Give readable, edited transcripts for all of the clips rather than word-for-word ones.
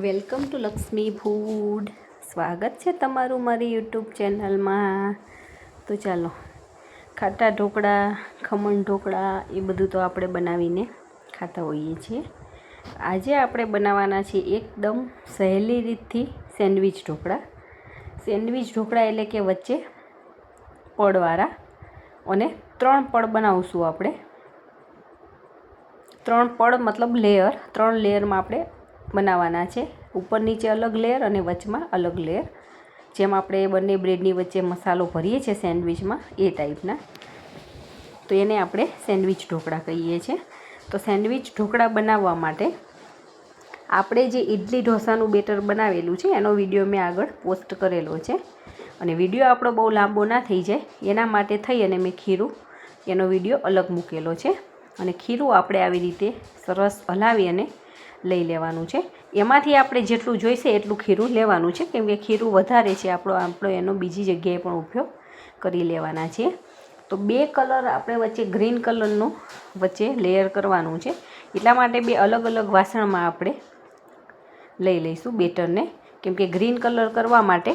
Welcome to Lakshmi food. સ્વાગત છે તમારું મારી યુટ્યુબ ચેનલમાં. તો ચાલો, ખાટા ઢોકળા, ખમણ ઢોકળા એ બધું તો આપણે બનાવીને ખાતા હોઈએ છીએ. આજે આપણે બનાવવાના છીએ એકદમ સહેલી રીતથી સેન્ડવિચ ઢોકળા. સેન્ડવિચ ઢોકળા એટલે કે વચ્ચે પડવાળા, અને 3 પડ બનાવશું આપણે. 3 પડ મતલબ લેયર, 3 લેયરમાં આપણે બનાવવાના છે. ઉપર નીચે અલગ લેયર અને વચમાં અલગ લેયર, જેમ આપણે બંને બ્રેડની વચ્ચે મસાલો ભરીએ છીએ સેન્ડવિચમાં એ ટાઈપના. તો એને આપણે સેન્ડવિચ ઢોકળા કહીએ છીએ. તો સેન્ડવિચ ઢોકળા બનાવવા માટે આપણે જે ઇડલી ઢોસાનું બેટર બનાવેલું છે એનો વિડીયો મેં આગળ પોસ્ટ કરેલો છે, અને વિડીયો આપણો બહુ લાંબો ના થઈ જાય એના માટે થઈ અને મેં ખીરું એનો વિડીયો અલગ મૂકેલો છે. અને ખીરું આપણે આવી રીતે સરસ હલાવી અને લઈ લેવાનું છે. એમાંથી આપણે જેટલું જોઈશે એટલું ખીરું લેવાનું છે, કેમ કે ખીરું વધારે છે આપણો એનો બીજી જગ્યાએ પણ ઉપયોગ કરી લેવાના છે. તો 2 કલર આપણે વચ્ચે ગ્રીન કલરનું વચ્ચે લેયર કરવાનું છે, એટલા માટે 2 અલગ અલગ વાસણમાં આપણે લઈ લઈશું બેટરને, કેમ કે ગ્રીન કલર કરવા માટે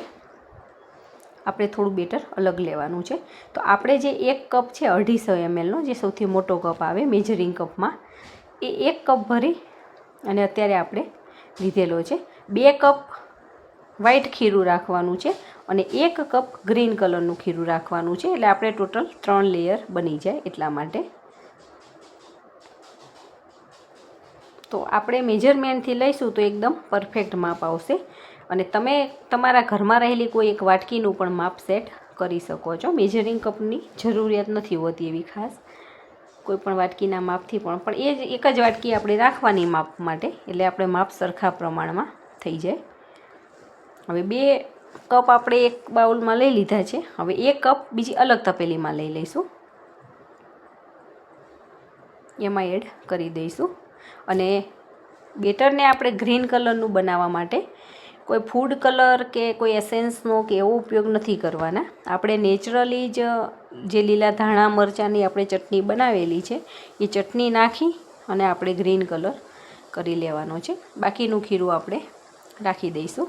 આપણે થોડું બેટર અલગ લેવાનું છે. તો આપણે જે 1 કપ છે 250 mlનો, જે સૌથી મોટો કપ આવે મેજરિંગ કપમાં, એ 1 કપ ભરી અને અત્યારે આપણે લીધેલો છે. 2 કપ વ્હાઈટ ખીરું રાખવાનું છે અને 1 કપ ગ્રીન કલરનું ખીરું રાખવાનું છે, એટલે આપણે ટોટલ 3 લેયર બની જાય એટલા માટે. તો આપણે મેજરમેન્ટથી લઈશું તો એકદમ પરફેક્ટ માપ આવશે, અને તમે તમારા ઘરમાં રહેલી કોઈ એક વાટકીનું પણ માપ સેટ કરી શકો છો. મેજરિંગ કપની જરૂરિયાત નથી હોતી એવી ખાસ, કોઈ પણ વાટકીના માપથી પણ એ જ એક જ વાટકી આપણે રાખવાની માપ માટે, એટલે આપણે માપ સરખા પ્રમાણમાં થઈ જાય. હવે 2 કપ આપણે એક બાઉલમાં લઈ લીધા છે. હવે 1 કપ બીજી અલગ તપેલીમાં લઈ લઈશું, એમાં એડ કરી દઈશું. અને બેટરને આપણે ગ્રીન કલરનું બનાવવા માટે કોઈ ફૂડ કલર કે કોઈ એસેન્સનો કે એવો ઉપયોગ નથી કરવાના. આપણે નેચરલી જ જે લીલા ધાણા મરચાંની આપણે ચટણી બનાવેલી છે એ ચટણી નાખી અને આપણે ગ્રીન કલર કરી લેવાનો છે. બાકીનું ખીરું આપણે રાખી દઈશું.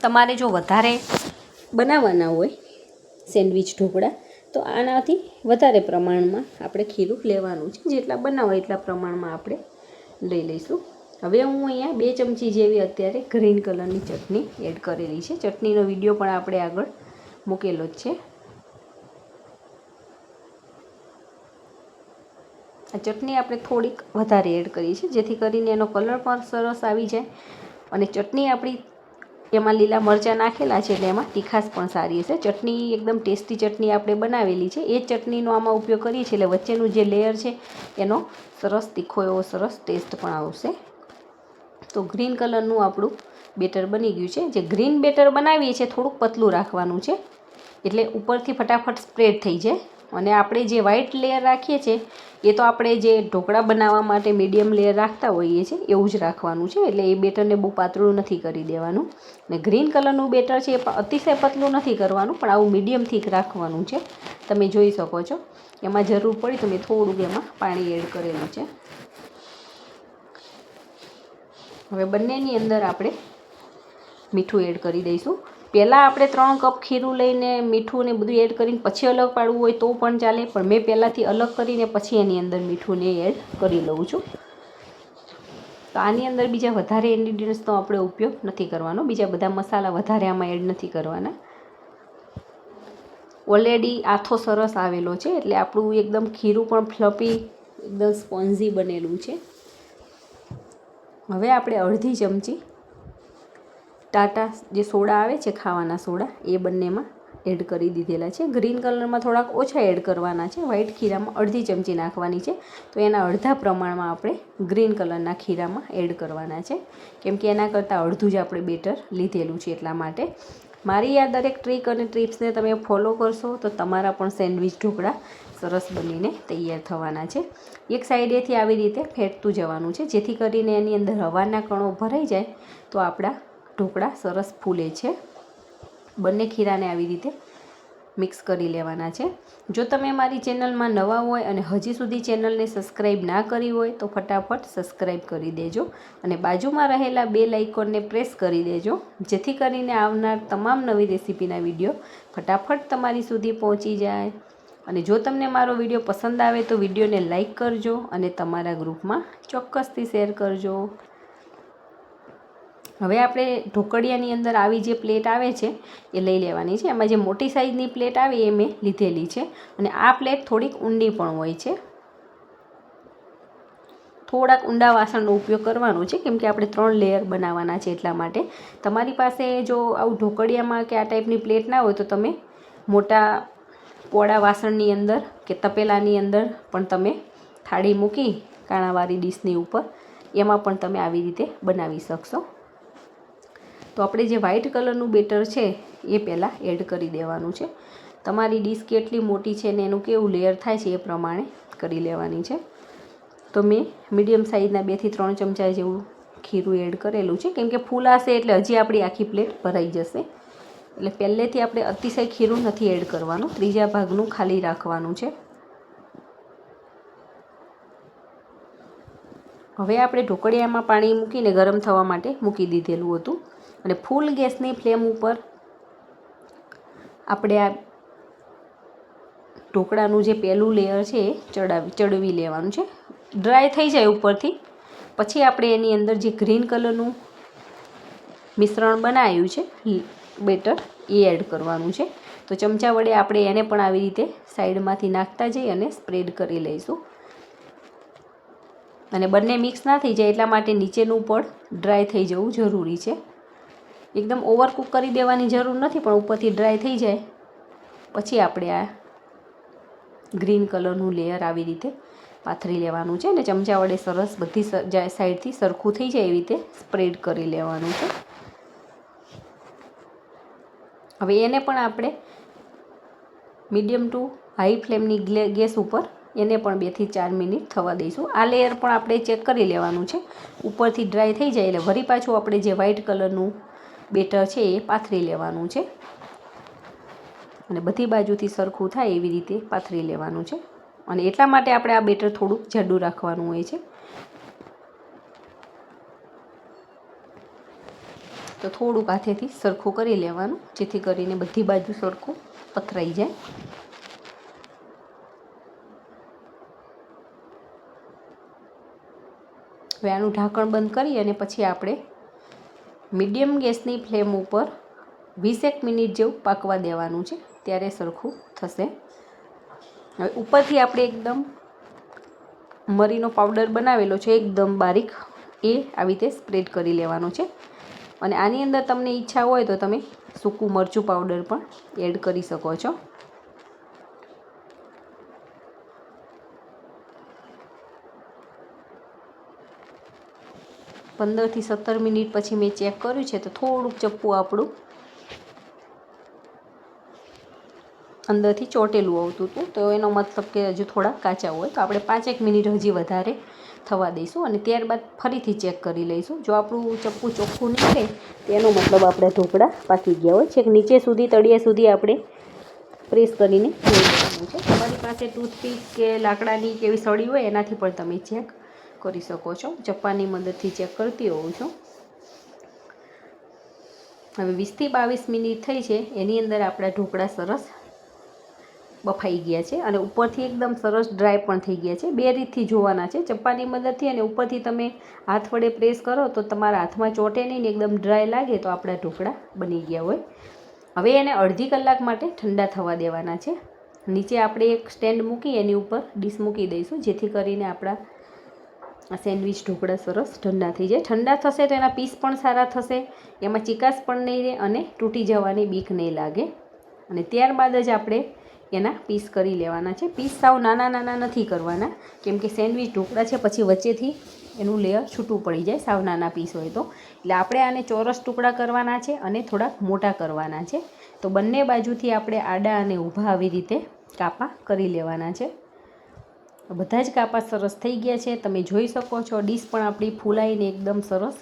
તમારે જો વધારે બનાવવાના હોય સેન્ડવિચ ઢોકળા તો આનાથી વધારે પ્રમાણમાં આપણે ખીરું લેવાનું છે. જેટલા બનાવો એટલા પ્રમાણમાં આપણે લઈ લઈશું. હવે હું અહીંયા 2 ચમચી જેવી અત્યારે ગ્રીન કલરની ચટણી એડ કરેલી છે. ચટણીનો વિડીયો પણ આપણે આગળ મૂકેલો જ છે. આ ચટણી આપણે થોડીક વધારે એડ કરી છે, જેથી કરીને એનો કલર પણ સરસ આવી જાય, અને ચટણી આપણી એમાં લીલા મરચાં નાખેલા છે એટલે એમાં તીખાશ પણ સારી હશે. ચટણી એકદમ ટેસ્ટી ચટણી આપણે બનાવેલી છે, એ ચટણીનો આમાં ઉપયોગ કરીએ છીએ, એટલે વચ્ચેનું જે લેયર છે એનો સરસ તીખો એવો સરસ ટેસ્ટ પણ આવશે. તો ગ્રીન કલરનું આપણું બેટર બની ગયું છે. જે ગ્રીન બેટર બનાવીએ છીએ થોડુંક પતલું રાખવાનું છે, એટલે ઉપરથી ફટાફટ સ્પ્રેડ થઈ જાય. અને આપણે જે વ્હાઈટ લેયર રાખીએ છીએ એ તો આપણે જે ઢોકળા બનાવવા માટે મીડિયમ લેયર રાખતા હોઈએ છીએ એવું જ રાખવાનું છે, એટલે એ બેટરને બહુ પાતળું નથી કરી દેવાનું. અને ગ્રીન કલરનું બેટર છે એ અતિશય પતલું નથી કરવાનું, પણ આવું મીડિયમ થીક રાખવાનું છે. તમે જોઈ શકો છો, એમાં જરૂર પડી તો મેં થોડુંક એમાં પાણી એડ કરેલું છે. હવે બંનેની અંદર આપણે મીઠું એડ કરી દઈશું. પહેલાં આપણે 3 કપ ખીરું લઈને મીઠું ને બધું એડ કરીને પછી અલગ પાડવું હોય તો પણ ચાલે, પણ મેં પહેલાંથી અલગ કરીને પછી એની અંદર મીઠુંને એડ કરી લઉં છું. તો આની અંદર બીજા વધારે ઇન્ગ્રીડિયન્ટ્સનો આપણે ઉપયોગ નથી કરવાનો, બીજા બધા મસાલા વધારે આમાં એડ નથી કરવાના. ઓલરેડી આથો સરસ આવેલો છે, એટલે આપણું એકદમ ખીરું પણ ફ્લફી એકદમ સ્પોન્જી બનેલું છે. હવે આપણે અડધી ચમચી ટાટા જે સોડા આવે છે ખાવાના સોડા, એ બંનેમાં એડ કરી દીધેલા છે. ગ્રીન કલરમાં થોડાક ઓછા એડ કરવાના છે, વ્હાઈટ ખીરામાં અડધી ચમચી નાખવાની છે. તો એના અડધા પ્રમાણમાં આપણે ગ્રીન કલરના ખીરામાં એડ કરવાના છે, કેમ કે એના કરતાં અડધું જ આપણે બેટર લીધેલું છે એટલા માટે. મારી આ દરેક ટ્રીક અને ટિપ્સને તમે ફોલો કરશો તો તમારા પણ સેન્ડવિચ ઢોકળા સરસ બનીને તૈયાર થવાના છે. એક સાઈડેથી આવી રીતે ફેટતું જવાનું છે, જેથી કરીને એની અંદર હવાના કણો ભરાઈ જાય તો આપણા ઢોકળા સરસ ફૂલે છે. બંને ખીરાને આવી રીતે મિક્સ કરી લેવાના છે. જો તમે મારી ચેનલમાં નવા હોય અને હજી સુધી ચેનલને સબસ્ક્રાઈબ ના કરી હોય તો ફટાફટ સબસ્ક્રાઈબ કરી દેજો અને બાજુમાં રહેલા બેલ આઇકોનને પ્રેસ કરી દેજો, જેથી કરીને આવનાર તમામ નવી રેસીપીના વિડીયો ફટાફટ તમારી સુધી પહોંચી જાય. અને જો તમને મારો વિડીયો પસંદ આવે તો વિડીયોને લાઈક કરજો અને તમારા ગ્રુપમાં ચોક્કસથી શેર કરજો. હવે આપણે ઢોકળિયાની અંદર આવી જે પ્લેટ આવે છે એ લઈ લેવાની છે. એમાં જે મોટી સાઈઝની પ્લેટ આવે એ મેં લીધેલી છે અને આ પ્લેટ થોડીક ઊંડી પણ હોય છે. થોડાક ઊંડા વાસણનો ઉપયોગ કરવાનો છે કેમ કે આપણે 3 લેયર બનાવવાના છે એટલા માટે. તમારી પાસે જો આવું ઢોકળિયામાં કે આ ટાઈપની પ્લેટ ના હોય તો તમે મોટા પોળા વાસણની અંદર કે તપેલાની અંદર પણ તમે થાળી મૂકી કાણાવાળી ડીશની ઉપર એમાં પણ તમે આવી રીતે બનાવી શકશો. તો આપણે જે વ્હાઈટ કલરનું બેટર છે એ પહેલાં એડ કરી દેવાનું છે. તમારી ડીશ કેટલી મોટી છે ને એનું કેવું લેયર થાય છે એ પ્રમાણે કરી લેવાની છે. તો મેં મીડિયમ સાઇઝના 2 થી 3 ચમચા જેવું ખીરું એડ કરેલું છે કેમ કે ફૂલાશે એટલે હજી આપણી આખી પ્લેટ ભરાઈ જશે. એટલે પહેલેથી આપણે અતિશય ખીરું નથી એડ કરવાનું, ત્રીજા ભાગનું ખાલી રાખવાનું છે. હવે આપણે ઢોકળિયામાં પાણી મૂકીને ગરમ થવા માટે મૂકી દીધેલું હતું અને ફૂલ ગેસની ફ્લેમ ઉપર આપણે આ ઢોકળાનું જે પહેલું લેયર છે એ ચડવી લેવાનું છે. ડ્રાય થઈ જાય ઉપરથી પછી આપણે એની અંદર જે ગ્રીન કલરનું મિશ્રણ બનાવ્યું છે બેટર એ એડ કરવાનું છે. તો ચમચા વડે આપણે એને પણ આવી રીતે સાઈડમાંથી નાખતા જઈ અને સ્પ્રેડ કરી લઈશું. અને બંને મિક્સ ના થઈ જાય એટલા માટે નીચેનું પણ ડ્રાય થઈ જવું જરૂરી છે. એકદમ ઓવરકુક કરી દેવાની જરૂર નથી, પણ ઉપરથી ડ્રાય થઈ જાય પછી આપણે આ ગ્રીન કલરનું લેયર આવી રીતે પાથરી લેવાનું છે અને ચમચા વડે સરસ બધી સાઈડથી સરખું થઈ જાય એવી રીતે સ્પ્રેડ કરી લેવાનું છે. હવે એને પણ આપણે મીડિયમ ટુ હાઈ ફ્લેમની ગેસ ઉપર એને પણ 2 થી 4 મિનિટ થવા દઈશું. આ લેયર પણ આપણે ચેક કરી લેવાનું છે. ઉપરથી ડ્રાય થઈ જાય એટલે વળી પાછું આપણે જે વ્હાઈટ કલરનું બેટર છે એ પાથરી લેવાનું છે અને બધી બાજુથી સરખું થાય એવી રીતે પાથરી લેવાનું છે. અને એટલા માટે આપણે આ બેટર થોડુંક જાડું રાખવાનું હોય છે. તો થોડુંક હાથેથી સરખું કરી લેવાનું જેથી કરીને બધી બાજુ સરખું પથરાઈ જાય. હવે આનું ઢાંકણ બંધ કરી અને પછી આપણે મીડિયમ ગેસની ફ્લેમ ઉપર 20 મિનિટ જેવું પાકવા દેવાનું છે, ત્યારે સરખું થશે. હવે ઉપરથી આપણે એકદમ મરીનો પાવડર બનાવેલો છે એકદમ બારીક, એ આવી રીતે સ્પ્રેડ કરી લેવાનો છે. અને આની અંદર તમને ઈચ્છા હોય તો તમે સૂકું મરચું પાવડર પણ એડ કરી શકો છો. પંદર થી 17 મિનિટ પછી મેં ચેક કર્યું છે તો થોડુંક ચપ્પુ આપણું અંદરથી ચોટેલું આવતું હતું, તો એનો મતલબ કે હજુ થોડા કાચા હોય. તો આપણે 5 મિનિટ હજી વધારે થવા દઈશું અને ત્યારબાદ ફરીથી ચેક કરી લઈશું. જો આપણું ચપ્પુ ચોખ્ખું નીકળે તેનો મતલબ આપણા ઢોકળા પાકી ગયા હોય. છેક નીચે સુધી તળિયા સુધી આપણે પ્રેસ કરીને જોઈ લેવાનું છે. તમારી પાસે ટૂથપીક કે લાકડાની કે એવી સળી હોય એનાથી પણ તમે ચેક કરી શકો છો. ચપ્પાની મદદથી ચેક કરતી હોઉં છું. હવે 20 થી 22 મિનિટ થઈ છે. એની અંદર આપણા ઢોકળા સરસ બફાઈ ગયા છે અને ઉપરથી એકદમ સરસ ડ્રાય પણ થઈ ગયા છે. 2 રીતથી જોવાના છે, ચપ્પાની મદદથી અને ઉપરથી તમે હાથ વડે પ્રેસ કરો તો તમારા હાથમાં ચોટે નહીં ને એકદમ ડ્રાય લાગે તો આપણા ઢોકળા બની ગયા હોય. હવે એને અડધી કલાક માટે ઠંડા થવા દેવાના છે. નીચે આપણે એક સ્ટેન્ડ મૂકી એની ઉપર ડીશ મૂકી દઈશું જેથી કરીને આપણા સેન્ડવિચ ઢોકળા સરસ ઠંડા થઈ જાય. ઠંડા થશે તો એના પીસ પણ સારા થશે, એમાં ચિકાસ પણ નહીં રહે અને તૂટી જવાની બીક નહીં લાગે. અને ત્યારબાદ જ આપણે એના પીસ કરી લેવાના છે. પીસ સાવ નાના નાના નથી કરવાના કેમ કે સેન્ડવિચ ઢોકળા છે પછી વચ્ચેથી એનું લેયર છૂટું પડી જાય સાવ નાના પીસ હોય તો. એટલે આપણે આને ચોરસ ટુકડા કરવાના છે અને થોડાક મોટા કરવાના છે. તો બંને બાજુથી આપણે આડા અને ઊભા આવી રીતે કાપા કરી લેવાના છે. બધા જ કાપા સરસ થઈ ગયા છે, તમે જોઈ શકો છો. ડીશ પણ આપણી ફૂલાઈને એકદમ સરસ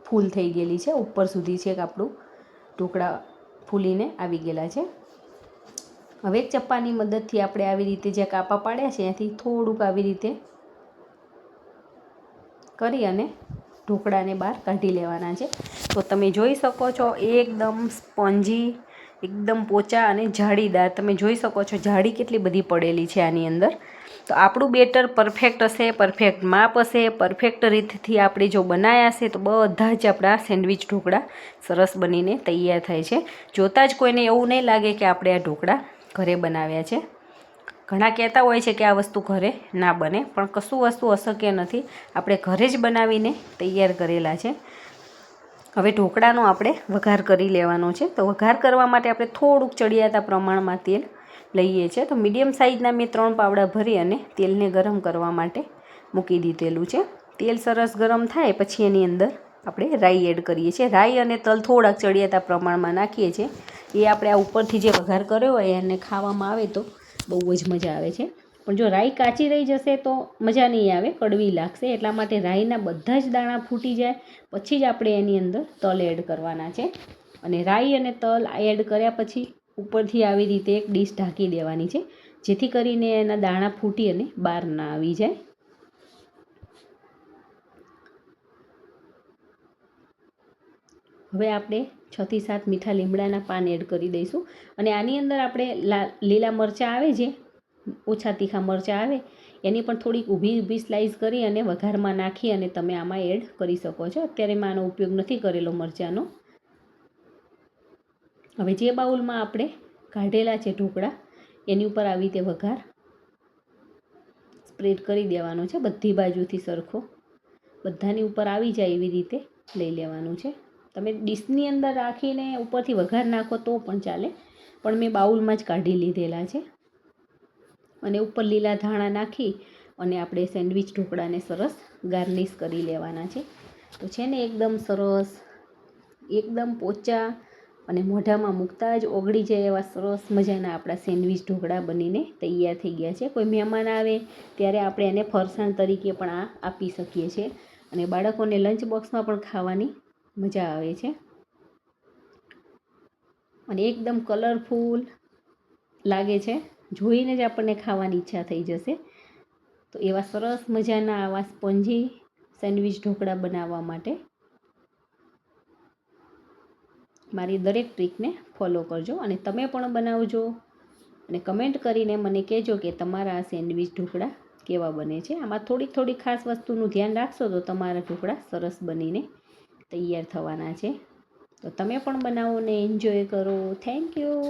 ફૂલ થઈ ગયેલી છે. ઉપર સુધી છે કે આપણું ઢોકળા ફૂલીને આવી ગયેલા છે. હવે ચપ્પાની મદદથી આપણે આવી રીતે જે કાપા પાડ્યા છે ત્યાંથી થોડુંક આવી રીતે કરી અને ઢોકળાને બહાર કાઢી લેવાના છે. તો તમે જોઈ શકો છો એકદમ સ્પોન્જી, એકદમ પોચા અને જાળીદાર. તમે જોઈ શકો છો જાળી કેટલી બધી પડેલી છે આની અંદર. તો આપણું બેટર પરફેક્ટ હશે, પરફેક્ટ માપ હશે, પરફેક્ટ રીતથી આપણે જો બનાવ્યા હશે તો બધા જ આપણા સેન્ડવિચ ઢોકળા સરસ બનીને તૈયાર થાય છે. જોતાં જ કોઈને એવું નહીં લાગે કે આપણે આ ઢોકળા ઘરે બનાવ્યા છે. ઘણા કહેતા હોય છે કે આ વસ્તુ ઘરે ના બને, પણ કશું વસ્તુ અશક્ય નથી. આપણે ઘરે જ બનાવીને તૈયાર કરેલા છે. હવે ઢોકળાનો આપણે વઘાર કરી લેવાનો છે. તો વઘાર કરવા માટે આપણે થોડુંક ચડિયાતા પ્રમાણમાં તેલ લઈએ છીએ. તો મીડિયમ સાઇઝના મેં 3 પાવડા ભરી અને તેલને ગરમ કરવા માટે મૂકી દીધેલું છે. તેલ સરસ ગરમ થાય પછી એની અંદર આપણે રાઈ એડ કરીએ છીએ. રાઈ અને તલ થોડાક ચડિયાતા પ્રમાણમાં નાખીએ છીએ. એ આપણે આ ઉપરથી જે વઘાર કર્યો હોય એને ખાવામાં આવે તો બહુ જ મજા આવે છે. પણ જો રાઈ કાચી રહી જશે તો મજા નહીં આવે, કડવી લાગશે. એટલા માટે રાઈના બધા જ દાણા ફૂટી જાય પછી જ આપણે એની અંદર તલ એડ કરવાના છે. અને રાઈ અને તલ એડ કર્યા પછી ઉપરથી આવી રીતે એક ડીશ ઢાંકી દેવાની છે, જેથી કરીને એના દાણા ફૂટી અને બહાર ના આવી જાય. હવે આપણે 6 થી 7 મીઠા લીમડાના પાન એડ કરી દઈશું. અને આની અંદર આપણે લીલા મરચાં આવે છે, ઓછા તીખા મરચાં આવે, એની પણ થોડીક ઊભી સ્લાઇસ કરી અને વઘારમાં નાખી અને તમે આમાં એડ કરી શકો છો. અત્યારે મેં આનો ઉપયોગ નથી કરેલો મરચાંનો. હવે જે બાઉલમાં આપણે કાઢેલા છે ઢોકળા એની ઉપર આવી રીતે વઘાર સ્પ્રેડ કરી દેવાનો છે, બધી બાજુથી સરખો બધાની ઉપર આવી જાય એવી રીતે લઈ લેવાનું છે. તમે ડીશની અંદર રાખીને ઉપરથી વઘાર નાખો તો પણ ચાલે, પણ મેં બાઉલમાં જ કાઢી લીધેલા છે. અને ઉપર લીલા ધાણા નાખી અને આપણે સેન્ડવિચ ઢોકળાને સરસ ગાર્નિશ કરી લેવાના છે. તો છે ને એકદમ સરસ, એકદમ પોચા અને મોઢામાં મૂકતા જ ઓગળી જાય એવા સરસ મજાના આપણા સેન્ડવિચ ઢોકળા બનીને તૈયાર થઈ ગયા છે. કોઈ મહેમાન આવે ત્યારે આપણે એને ફરસાણ તરીકે પણ આ આપી શકીએ છીએ અને બાળકોને લંચ બોક્સમાં પણ ખાવાની મજા આવે છે. અને એકદમ કલરફુલ લાગે છે, જોઈને જ આપણને ખાવાની ઈચ્છા થઈ જશે. તો એવા સરસ મજાના આવા સ્પોન્જી સેન્ડવિચ ઢોકળા બનાવવા માટે મારી દરેક ટ્રીકને ફોલો કરજો અને તમે પણ બનાવજો અને કમેન્ટ કરીને મને કહેજો કે તમારા આ સેન્ડવિચ ઢોકળા કેવા બને છે. આમાં થોડી ખાસ વસ્તુનું ધ્યાન રાખશો તો તમારા ઢોકળા સરસ બનીને તૈયાર થવાના છે. તો તમે પણ બનાવો ને એન્જોય કરો. Thank you.